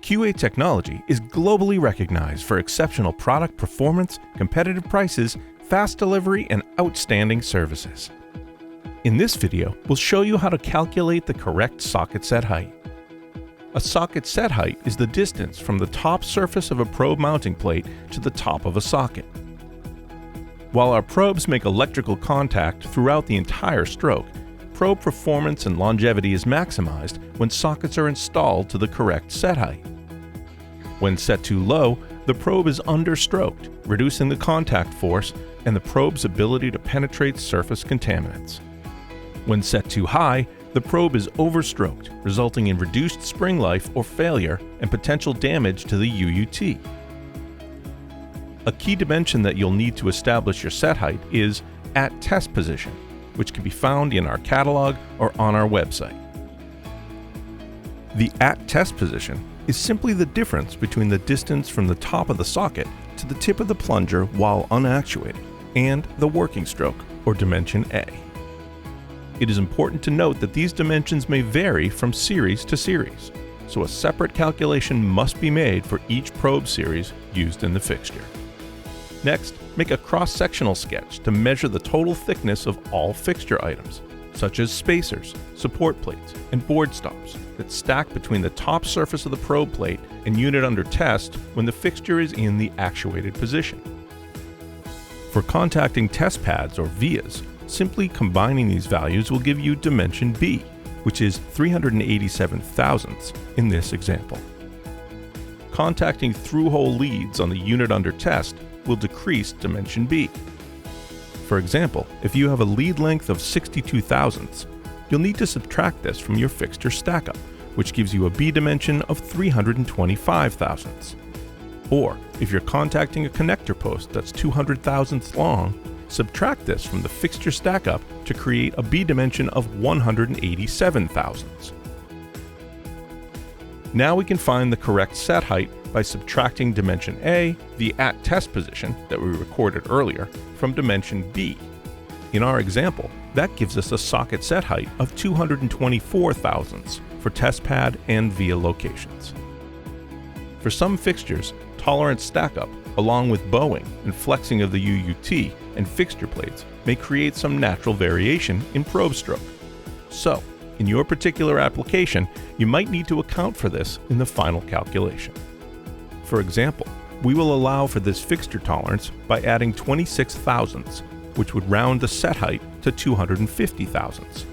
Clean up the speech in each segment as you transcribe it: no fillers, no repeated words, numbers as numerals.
QA Technology is globally recognized for exceptional product performance, competitive prices, fast delivery, and outstanding services. In this video, we'll show you how to calculate the correct socket set height. A socket set height is the distance from the top surface of a probe mounting plate to the top of a socket. While our probes make electrical contact throughout the entire stroke, probe performance and longevity is maximized when sockets are installed to the correct set height. When set too low, the probe is understroked, reducing the contact force and the probe's ability to penetrate surface contaminants. When set too high, the probe is overstroked, resulting in reduced spring life or failure and potential damage to the UUT. A key dimension that you'll need to establish your set height is at test position, which can be found in our catalog or on our website. The at test position is simply the difference between the distance from the top of the socket to the tip of the plunger while unactuated and the working stroke, or dimension A. It is important to note that these dimensions may vary from series to series, so a separate calculation must be made for each probe series used in the fixture. Next, make a cross-sectional sketch to measure the total thickness of all fixture items, such as spacers, support plates, and board stops that stack between the top surface of the probe plate and unit under test when the fixture is in the actuated position. For contacting test pads or vias, simply combining these values will give you dimension B, which is 387 thousandths in this example. Contacting through-hole leads on the unit under test will decrease dimension B. For example, if you have a lead length of 62 thousandths, you'll need to subtract this from your fixture stackup, which gives you a B dimension of 325 thousandths. Or, if you're contacting a connector post that's 200 thousandths long, subtract this from the fixture stackup to create a B dimension of 187 thousandths. Now we can find the correct set height by subtracting dimension A, the at test position that we recorded earlier, from dimension B. In our example, that gives us a socket set height of 224 thousandths for test pad and via locations. For some fixtures, tolerance stackup, along with bowing and flexing of the UUT and fixture plates, may create some natural variation in probe stroke. So, in your particular application, you might need to account for this in the final calculation. For example, we will allow for this fixture tolerance by adding 26 thousandths, which would round the set height to 250 thousandths.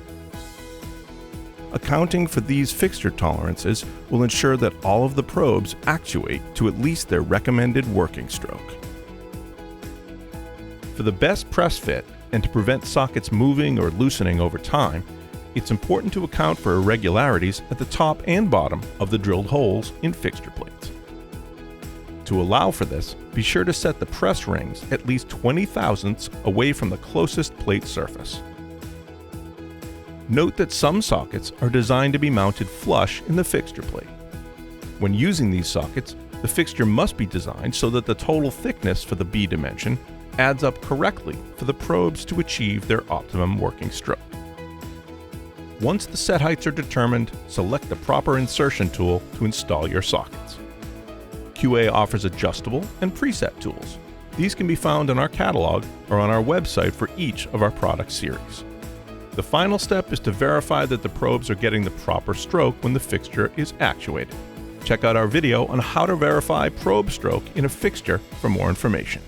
Accounting for these fixture tolerances will ensure that all of the probes actuate to at least their recommended working stroke. For the best press fit and to prevent sockets moving or loosening over time, it's important to account for irregularities at the top and bottom of the drilled holes in fixture plates. To allow for this, be sure to set the press rings at least 20 thousandths away from the closest plate surface. Note that some sockets are designed to be mounted flush in the fixture plate. When using these sockets, the fixture must be designed so that the total thickness for the B dimension adds up correctly for the probes to achieve their optimum working stroke. Once the set heights are determined, select the proper insertion tool to install your sockets. QA offers adjustable and preset tools. These can be found in our catalog or on our website for each of our product series. The final step is to verify that the probes are getting the proper stroke when the fixture is actuated. Check out our video on how to verify probe stroke in a fixture for more information.